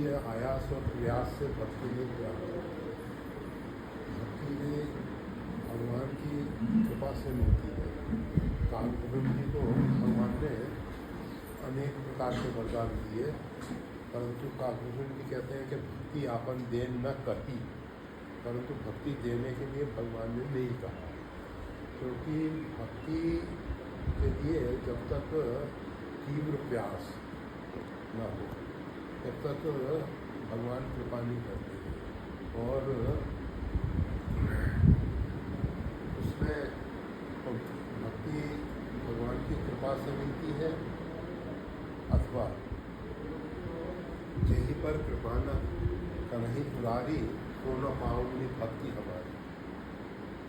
ये आयास और प्रयास से भक्ति नहीं प्राप्त। भक्ति में भगवान की कृपा से मिलती है। कालभैरव जी को भगवान ने अनेक प्रकार के वरदान दिए, परंतु कालभैरव जी कहते हैं कि भक्ति आपन देन न कही, परंतु भक्ति देने के लिए भगवान ने नहीं कहा, क्योंकि भक्ति के लिए जब तक तीव्र प्यास न हो तब तक भगवान कृपा नहीं करते। और उसमें भक्ति भगवान की कृपा से मिलती है, अथवा जही पर कृपा न कन्ही पुरारी तो न पाऊंगी भक्ति हमारी।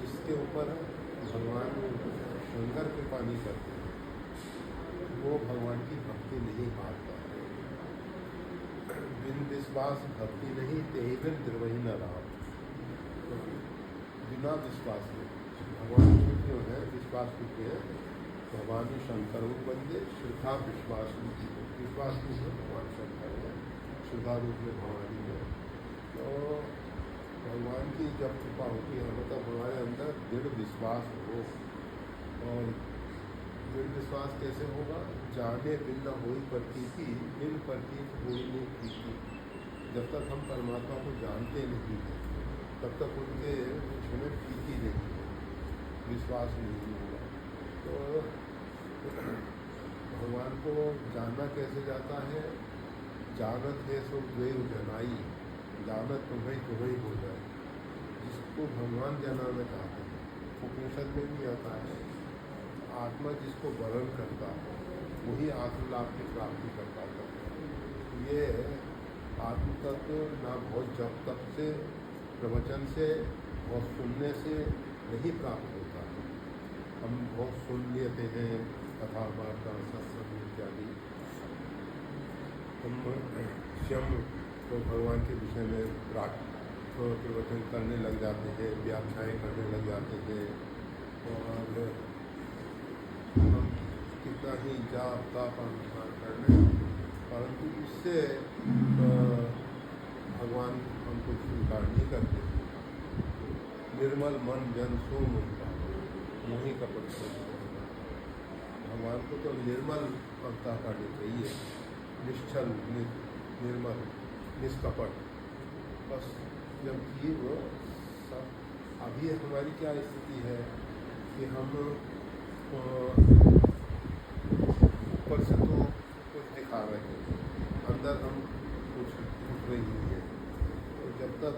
जिसके ऊपर भगवान शंकर कृपा नहीं करते वो भगवान की भक्ति नहीं पाता। बिन विश्वास भक्ति नहीं तेहि बिन द्रवही न रहा। तो बिना विश्वास के भगवान जो है विश्वास करते हैं, भगवान शंकर बंदे श्रद्धा विश्वास विश्वास रूप में भगवान शंकर है, श्रद्धा रूप में भगवान है। तो भगवान की जब कृपा होती है मतलब हमारे अंदर दृढ़ विश्वास हो। और दृढ़ विश्वास कैसे होगा? जाने बिन न होई प्रतीति, बिन प्रतीत होई नहीं प्रीति। जब तक हम परमात्मा को जानते नहीं तब तक उनके में प्रीति नहीं है, विश्वास नहीं होगा। तो भगवान को जानना कैसे जाता है? जानत है सो द्वैव जनाई, जानत तुम्हें तुम्हें हो जाए। जिसको भगवान जनाना चाहते हैं, उपनिषद में भी आता है, आत्मा जिसको वर्ण करता है वही आत्मलाभ की प्राप्ति कर पाता है। ये आत्म तत्व ना बहुत जब तक से प्रवचन से और सुनने से नहीं प्राप्त होता है। हम बहुत सुन लेते हैं कथा वार्ता सत्संग इत्यादि, हम स्वयं तो भगवान के विषय में प्रवचन करने लग जाते हैं, व्याख्याएँ करने लग जाते हैं, और हम कितना ही जाप ताप अनुष्ठान कर लें, परंतु इससे भगवान हमको स्वीकार नहीं करते। निर्मल मन जन सो मुक्ता मोहि कपट से। भगवान को तो निर्मल भक्ता करनी चाहिए, निश्चल निर्मल निष्कपट। बस जब जीव सब, अभी हमारी क्या स्थिति है कि हम ऊपर से तो कुछ दिखा रहे हैं, अंदर हम कुछ नहीं है। तो जब तक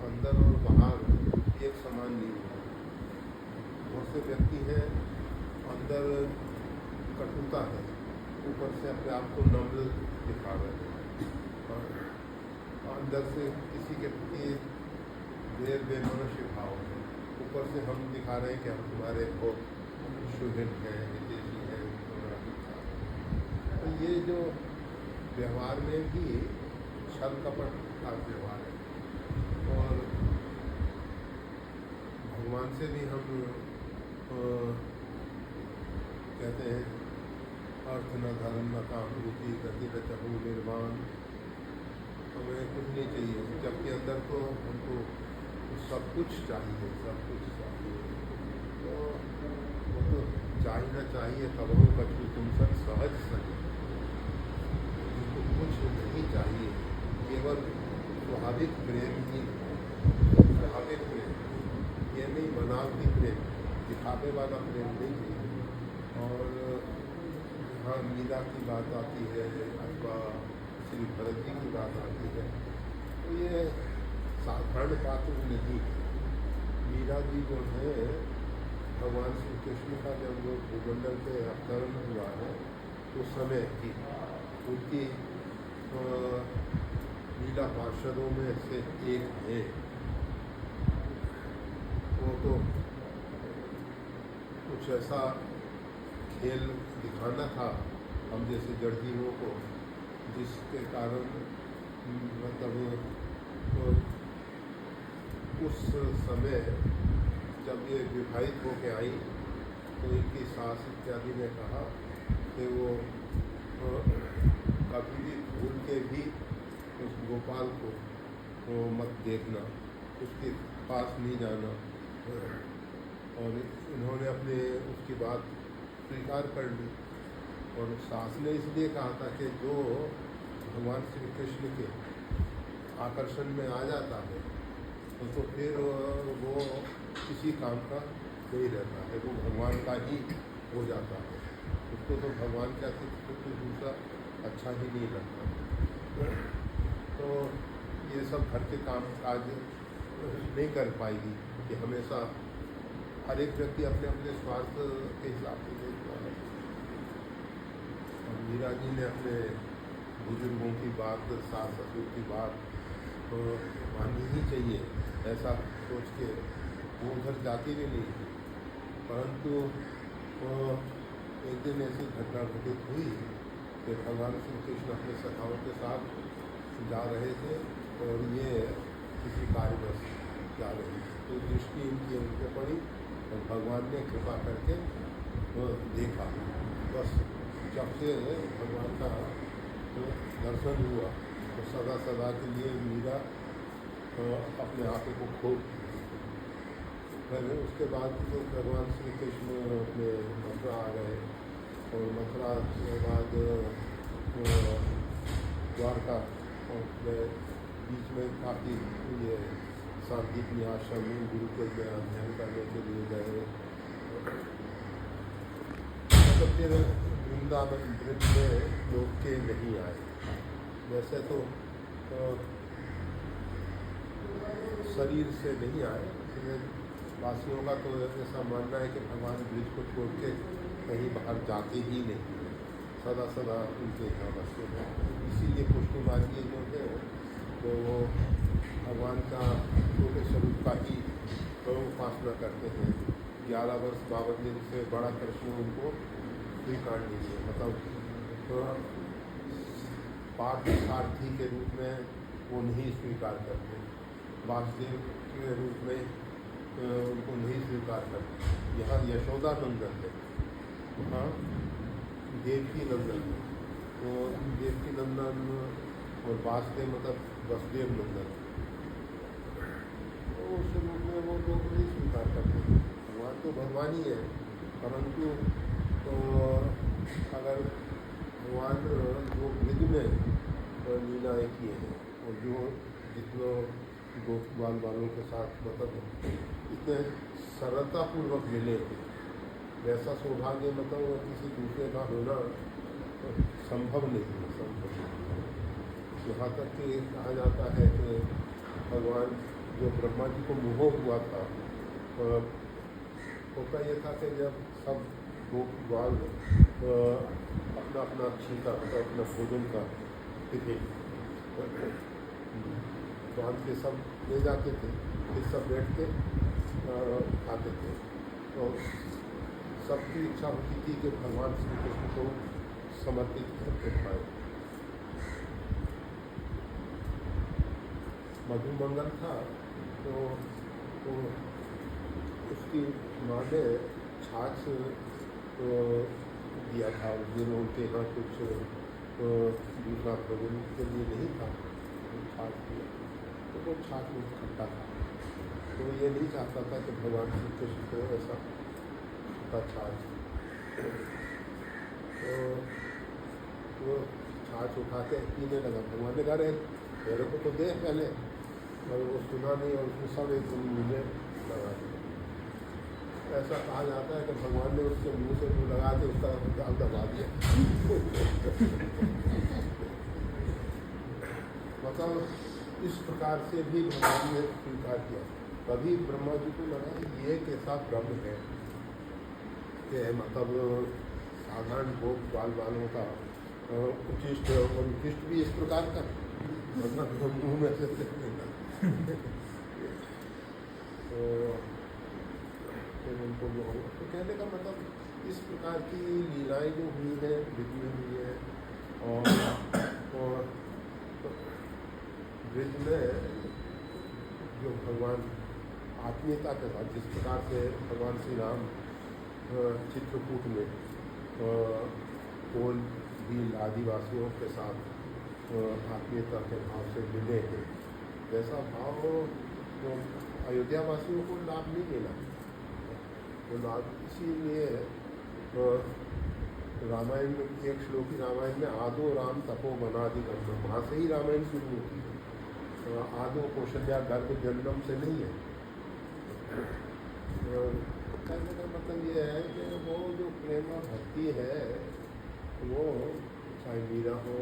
अंदर और बाहर एक समान नहीं होगा, बहुत से व्यक्ति हैं अंदर कटुता है, ऊपर से अपने आप को नम्र दिखा रहे हैं, और अंदर से किसी के प्रति देर बेमनुष्य भाव है। ऊपर से हम दिखा रहे हैं कि हम तुम्हारे बहुत शुभिन हैं, विदेशी हैं। तो ये जो व्यवहार में भी छल कपट का व्यवहार है। और भगवान से भी हम कहते हैं अर्थ न धर्म न काम रुचि गति न चहु निर्वाण, हमें कुछ नहीं चाहिए, जबकि अंदर तो हमको सब कुछ चाहिए, सब कुछ चाहिए। तो वो तो चाहिए चाहिए तब हम कछु तुम सब सहज सही, उनको कुछ नहीं चाहिए, केवल स्वाभाविक प्रेम ही, स्वाभाविक प्रेम, ये नहीं बनावटी प्रेम, दिखावे वाला प्रेम नहीं चाहिए। और हाँ मीरा की बात आती है अथवा श्री भरत जी की बात आती है, तो ये साधारण पात्र नहीं। मीरा जी जो है भगवान श्री कृष्ण का जब वो भूमंडल पे अवतरण हुआ है उस समय की उनकी लीला पार्षदों में से एक है। वो तो कुछ ऐसा खेल दिखाना था हम जैसे जड़जीवों को, जिसके कारण मतलब उस समय जब ये विवाहित होकर आई तो इनकी सास इत्यादि ने कहा कि वो कभी भी भूल के भी उस गोपाल को मत देखना, उसके पास नहीं जाना। और इन्होंने अपने उसकी बात स्वीकार कर ली। और सास ने इसलिए कहा था कि जो भगवान श्री कृष्ण के आकर्षण में आ जाता है तो फिर वो किसी काम का नहीं रहता है, वो भगवान का ही हो जाता है। उसको तो भगवान के अतिरिक्त तो कोई दूसरा अच्छा ही नहीं लगता। तो ये सब घर के काम काज नहीं कर पाएगी कि हमेशा हर एक व्यक्ति अपने अपने स्वार्थ के हिसाब से देखता है। और मीरा जी ने अपने बुजुर्गों की बात, सास ससुर की बात तो माननी ही चाहिए, ऐसा सोच के वो उधर जाती भी नहीं थी। परंतु एक दिन ऐसी घटना घटित हुई कि भगवान श्री कृष्ण अपने सखाओं के साथ जा रहे थे और ये किसी कार्यवश जा रही थी। तो दृष्टि इनकी उनको पड़ी और भगवान ने कृपा करके देखा। बस जब से भगवान का दर्शन हुआ तो सदा सदा के लिए मीरा अपने आँखों को खो। फिर उसके बाद तो भगवान श्री कृष्ण अपने मथुरा आ गए और मथुरा के बाद द्वारका, और बीच में काफ़ी ये शांतिप्रिय आश्रम गुरुकुल में अध्ययन करने के लिए गए। तो फिर वृंदावन ब्रज में लोग के नहीं आए। वैसे तो शरीर से नहीं आए, वासियों का तो ऐसा मानना है कि भगवान ब्रज को छोड़ के कहीं बाहर जाते ही नहीं, सदा सदा उनके यहाँ बसते हैं। इसीलिए पुष्टिमार्गी जो है तो वो भगवान का छोटे स्वरूप का ही उपासना करते हैं। 11 वर्ष 52 दिन से बड़ा कृष्ण उनको स्वीकार नहीं है, मतलब पार्थ सारथी के रूप में वो नहीं स्वीकार करते, वासुदेव के रूप में उनको नहीं स्वीकार करते। यहाँ यशोदा नंदन है, वहाँ देवकी नंदन है। तो देवकी नंदन और वासुदेव मतलब वसुदेव नंदन, तो उस रूप में वो लोग नहीं स्वीकार करते। भगवान तो भगवान ही है, परंतु तो अगर भगवान जो ब्रज में लीलाएँ किए हैं और जो जितने गोपाल वालों के साथ मतलब इतने सरलतापूर्वक मिले थे, वैसा सौभाग्य मतलब किसी दूसरे का होना संभव नहीं है, संभव। यहाँ तक कि कहा जाता है कि भगवान जो ब्रह्मा जी को मोह हुआ था, होता ये था कि जब सब गोपाल अपना अपना छींका मतलब अपना भोजन का टिफिन बांध के सब ले जाते थे, फिर सब बैठ के खाते थे। तो सबकी इच्छा होती थी कि भगवान श्री कृष्ण को समर्पित करके खाए। मधुमंगल था तो उसकी माँ ने छाछ दिया था। जिन्होंने उनके यहाँ कुछ दूसरा भोजन के लिए नहीं था, छाछ दिया, तो वो छाछ में खट्टा था। तो ये नहीं चाहता था कि भगवान श्री कृष्ण को ऐसा खट्टा छाछ। तो वो छाछ उठा के पीने लगा। भगवान ने कहा रहे मेरे को तो दे पहले, और वो सुना नहीं और उसने सब एक मुझे लगा दिया। ऐसा कहा जाता है कि भगवान ने उसके मुंह से मुँह लगा के उसका दाल दबा दिया। मतलब इस प्रकार से भी भगवान ने स्वीकार किया। तभी ब्रह्मा जी को लगा कि ये कैसा ब्रह्म है कि मतलब साधारण भोग बाल बालों का उचिष्ट और उचिष्ट भी इस प्रकार का मतलब मुँह में से तो उनको जो हो तो कहने का मतलब इस प्रकार की लीलाएँ जो हुई है ब्रज में हुई है। और ब्रज में जो भगवान आत्मीयता के साथ जिस प्रकार से भगवान श्री राम चित्रकूट में कोल भी आदिवासियों के साथ आत्मीयता के भाव से मिले हैं, वैसा भाव तो अयोध्या वासियों को लाभ नहीं मिला। तो लाभ इसीलिए रामायण में एक श्लोकी रामायण में आदो राम तपो वनाधिगम, वहाँ से ही रामायण शुरू होती है। आदो कौशल्या गर्भ जन्म से नहीं है। कहने का मतलब ये है कि वो जो प्रेम और भक्ति है वो चाहे मीरा हो,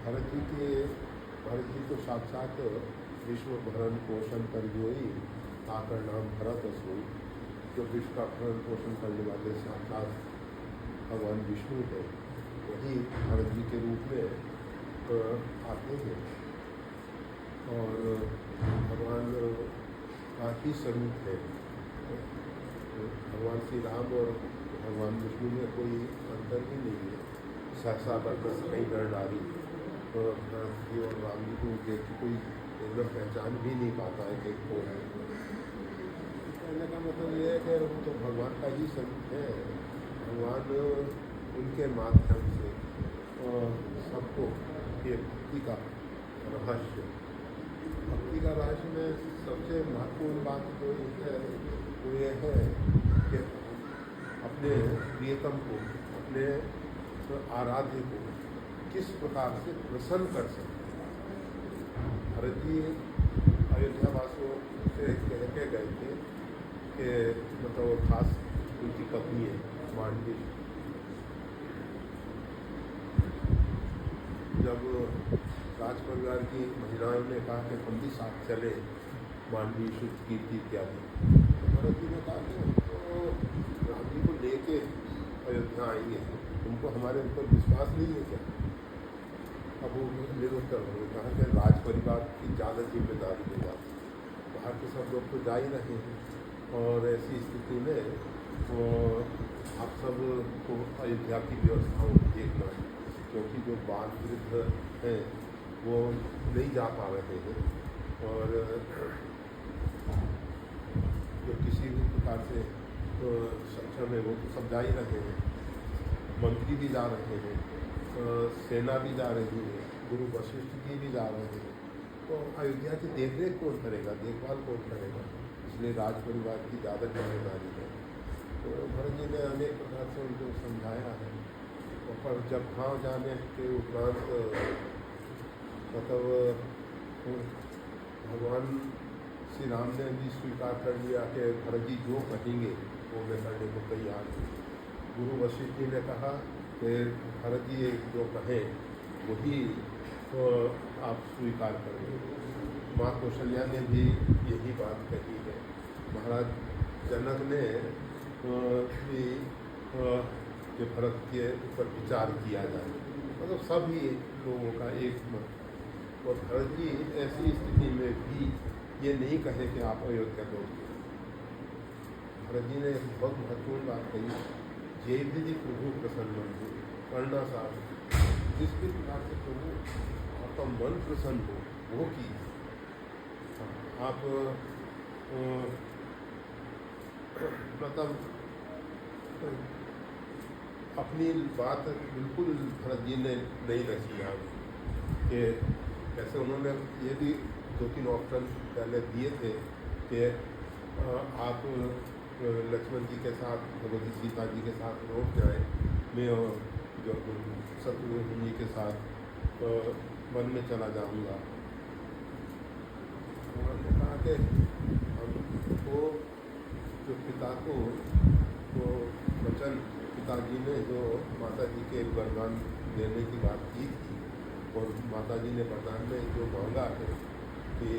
भरत जी तो साक्षात विश्व भरण पोषण कर जोई, आकर नाम भरत सोई। जो विश्व का भरण पोषण करने वाले साक्षात भगवान विष्णु है, वही भरत जी के रूप में आते हैं और भगवान का ही स्वरूप है। भगवान श्री राम और भगवान विष्णु में कोई अंतर ही नहीं है। सहसा बरकस नहीं डर डाली और भरत जी और राम जी को देख के कोई एकदम पहचान भी नहीं पाता है कि कौन है। कहने का मतलब ये है कि वो तो भगवान का ही स्वरूप है। भगवान उनके माध्यम से सबको ये भक्ति का रहस्य, भक्ति का रहस्य में सबसे महत्वपूर्ण बात तो है वो ये है कि अपने प्रियतम को, अपने आराध्य को किस प्रकार से प्रसन्न कर सकते। भरत जी अयोध्या वासियों से कह के गए थे कि मतलब खास उनकी पत्नी है मांडवी, जब राज परिवार की महिलाओं ने कहा कि हम भी साथ चले मांडवी शुद्ध कीर्ति इत्यादि, तो भरत जी ने कहा कि तो राम जी को लेके अयोध्या आएंगे, तुमको हमारे ऊपर विश्वास नहीं है क्या? अब वो निरुत्तर हो कहा कि राज परिवार की ज़्यादा जिम्मेदारी के बाद बाहर के सब लोग तो जा ही रहे हैं और ऐसी स्थिति में वो आप सब को अयोध्या की व्यवस्थाओं को देखना है, क्योंकि जो बाल वृद्ध हैं वो नहीं जा पा रहे हैं और जो किसी भी प्रकार से तो सक्षम है वो तो सब जा ही रहे हैं, मंत्री भी जा रहे हैं, सेना भी जा रही है, गुरु वशिष्ठ जी भी जा रहे हैं, तो अयोध्या की देखरेख कौन करेगा, देखभाल कौन करेगा? इसलिए राज परिवार की ज़्यादा जिम्मेदारी है। तो भरत जी ने अनेक प्रकार से उनको समझाया है और जब गाँव जाने के उपरांत मतलब भगवान श्री राम ने भी स्वीकार कर लिया कि भरत जी जो कहेंगे वो मैं करने को तैयार हूँ। गुरु वशिष्ठ जी ने कहा कि भरत जी जो कहें वही तो आप स्वीकार करेंगे। माँ कौशल्या ने भी यही बात कही है। महाराज जनक ने भी कि भरत के ऊपर विचार किया जाए, मतलब सभी लोगों का एक मत। और भरत जी ऐसी स्थिति में भी ये नहीं कहे कि आप अयोध्या लौटिए। भरत जी ने एक बहुत महत्वपूर्ण बात कही, जय भी प्रभु प्रसन्न हो करना साथ, जिस भी प्रकार से प्रभु आपका मन प्रसन्न हो वो कीजिए। आप मतलब अपनी बात बिल्कुल भरत जी ने नहीं रखी यहाँ कि कैसे उन्होंने ये भी 2-3 ऑप्शन पहले दिए थे कि आप लक्ष्मण जी के साथ, भगवती सीता जी के साथ लौट जाएँ, मैं जो शत्रुघ्न जी के साथ वन में चला जाऊँगा। उन्होंने कहा कि हमको जो पिता को तो वचन, पिताजी ने जो माता जी के वरदान देने की बात की थी और माता जी ने वरदान में जो मांगा है कि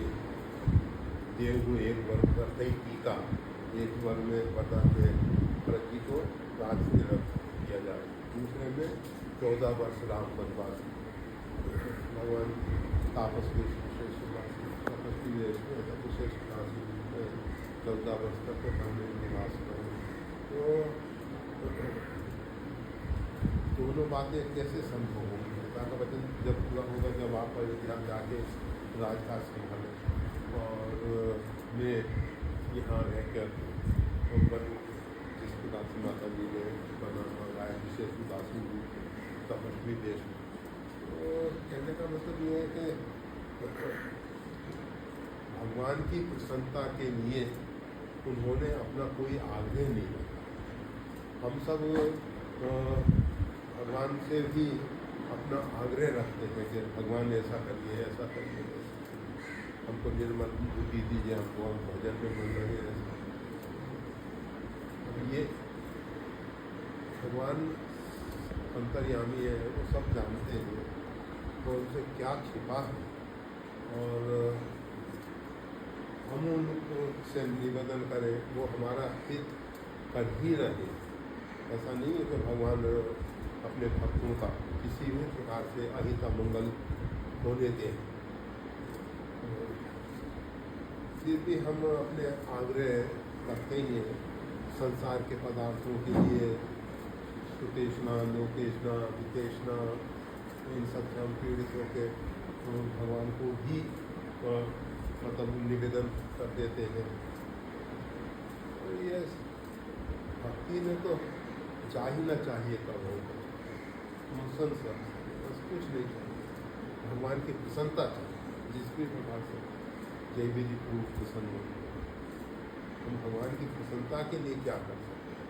देव को एक वर करते ही टीका, एक वर में वरदान में भरत जी को राज तिलक दिया जाए, दूसरे में 14 वर्ष राम वनवास, भगवान तापस्वी तपस्वी देश में विशेष 14 वर्ष तक हमने निवास करें। तो दोनों बातें कैसे संभव होंगी? पिता का वचन जब पूरा होगा जब आप अयोध्या जाके राजकाज संभालें और मैं यहाँ रहकर जिस प्रकार से माता जी ने बना मंगाया विशेष उदासी तपस्वी देश में, तो मतलब ये है कि भगवान की प्रसन्नता के लिए उन्होंने अपना कोई आग्रह नहीं रखा। हम सब भगवान से भी अपना आग्रह रखते हैं कि भगवान ऐसा करिए, ऐसा करिए, हमको निर्मल बुद्धि दीजिए, हमको हम भजन में मन लगे। ये भगवान अंतर्यामी है, वो सब जानते हैं तो उनसे क्या छिपा है, और हम उनसे निवेदन करें वो हमारा हित कर ही रहे। ऐसा नहीं है कि भगवान अपने भक्तों का किसी भी प्रकार से अहित अमंगल होने दें। फिर भी हम अपने आग्रह रखते ही हैं संसार के पदार्थों के लिए, सुतेष्णा, लोकेष्णा, वितेष्णा, इन सब से हम पीड़ित होकर भगवान को ही मतलब निवेदन कर देते हैं। तो ये भक्ति में तो जा ही ना चाहिए कब होगा, संसार बस कुछ नहीं चाहिए, भगवान की प्रसन्नता चाहिए। जिस भी प्रकार से जय विधि पूर्व प्रसन्न हो, हम भगवान की प्रसन्नता के लिए क्या कर सकते हैं।